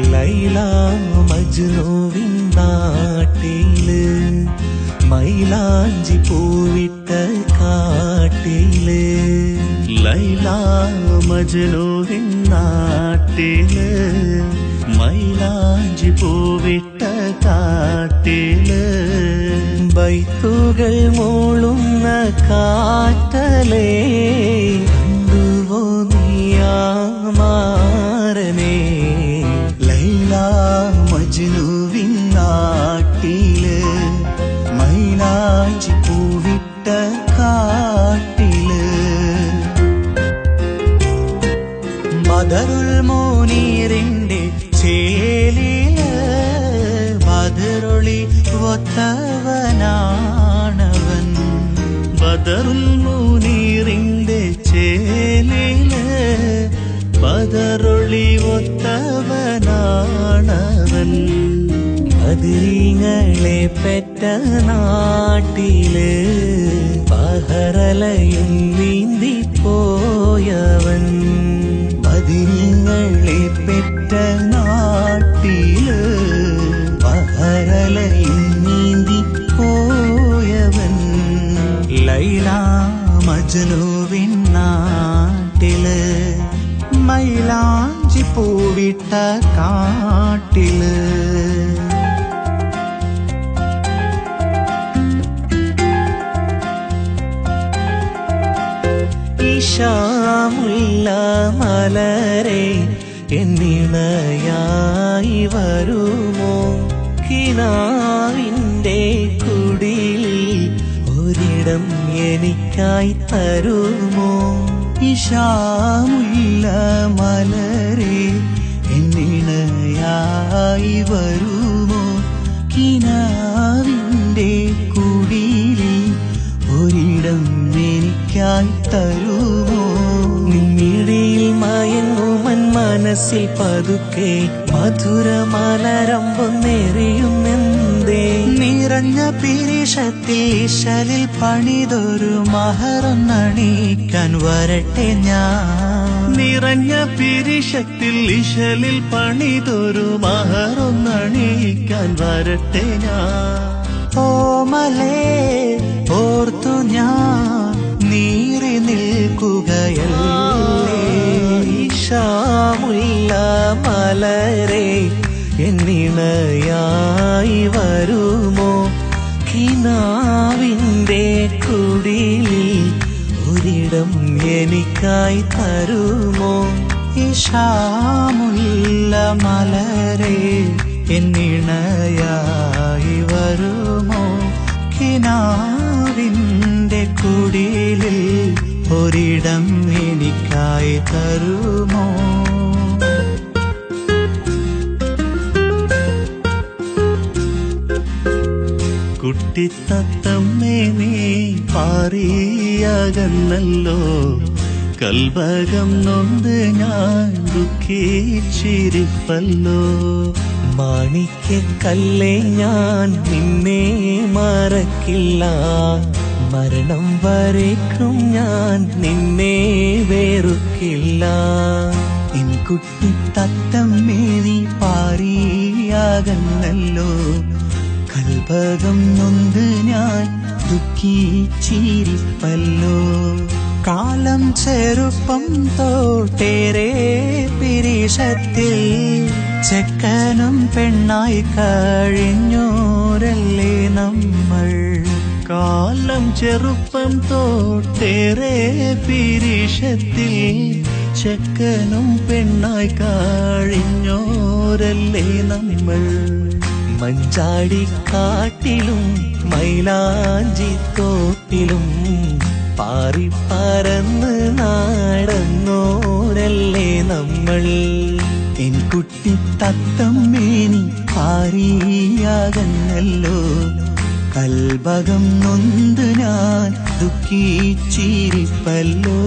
ലൈല മജ്നുവിൻ നാട്ടില് മൈലാഞ്ചി പൂവിട്ട കാട്ടില്. ലൈല മജ്നുവിൻ നാട്ടില് മൈലാഞ്ചി പൂവിട്ട കാട്ടില്. ബൈത്തുകൾ മൂളുന്ന കാറ്റലേ കണ്ടുവോ നീയാമാരനെ. ലൈല മജ്നുവിൻ നാട്ടില് മൈലാഞ്ചി പൂവിട്ട കാട്ടില്. ബദറുൽ മുനീറിന്റെ ചേലില് ബദറൊളി ഒത്തവനാണവൻ. ബദറുൽ മുനീറിന്റെ ചേലില് ബദറൊളി ഒത്തവനാണവൻ. ബദരീങ്ങളെ പെറ്റ നാട്ടില് ബഹറലയും നീന്തിപ്പോയവൻ. ബദരീങ്ങളെ പെറ്റ നാട്ടില് ബഹറലയും നീന്തിപ്പോയവൻ. ലൈല മജ്നുവിൻ നാട്ടില് മൈലാഞ്ചി പൂവിട്ട കാട്ടില്. ഇശാമുല്ല മലരെ എന്നിണയായി വരുമോ. കിനാവിന്റെ കുടിൽ ഒരിടം എനിക്കായി തരുമോ. ഇശാമുല്ല മലരെ എന്നിണയായി വരുമോ. കിനാവിന്റെ കുടിൽ ഒരിടം എനിക്കായി തരുമോ. നിന്നിടയിൽ മയങ്ങുമൻ മനസ്സിൽ പതുക്കെ മധുരമലരമ്പൊന്നെറിയുമെന്തേ. നിറഞ്ഞ പിരിശത്തിൽ ഇശലിൽ പണിതൊരു മഹറൊന്നണിക്കാൻ വരട്ടെ ഞാൻ. നിറഞ്ഞ പിരിശത്തിൽ ഇശലിൽ പണിതൊരു മഹറൊന്നണിക്കാൻ വരട്ടെ ഞാൻ. ഓമലേ ഓർത്തു ഞാൻ നീറി നിൽക്കുകയല്ലേ. ഇശാമുല്ല മലരെ എന്നിണയായി വരുമോ. കിനാവിന്റെ കുടിൽ ഒരിടം എനിക്കായി തരുമോ. ഇശാമുല്ല മലരെ എന്നിണയായി വരുമോ. കിനാവിന്റെ കുടിലിൽ ഒരിടം എനിക്കായി തരുമോ. കുട്ടിത്തത്തമ്മേ നീ പാറിയകന്നല്ലോ. കൽബകം നൊന്ത് ഞാൻ ദുഃഖിച്ചിരിപ്പല്ലോ. മാണിക്കല്ലേ ഞാൻ നിന്നെ മറക്കില്ല. മരണം വരേക്കും ഞാൻ നിന്നെ വെറുക്കില്ല. എൻ കുട്ടി തത്തമ്മേ നീ പാറിയാകന്നല്ലോ. കൽബകം നൊന്ത് ഞാൻ ദുഃഖിച്ചിരിപ്പല്ലോ. കാലം ചെറുപ്പം തോട്ടേറെ പിരിശത്തിൽ ചെക്കനും പെണ്ണായി കഴിഞ്ഞോരല്ലേ നമ്മൾ. കാലം ചെറുപ്പം തോട്ടേറെ പിരിശത്തിൽ ചെക്കനും പെണ്ണായി കഴിഞ്ഞോരല്ലേ നമ്മൾ. മഞ്ചാടിക്കാട്ടിലും മൈലാഞ്ചി തോട്ടിലും പാറിപ്പറന്ന് നടന്നോരല്ലേ നമ്മൾ. എൻ കുട്ടി തത്തമ്മേ നീ പാറിയാകന്നല്ലോ. കൽബകം നൊന്ത് ഞാൻ ദുഃഖിച്ചിരിപ്പല്ലോ.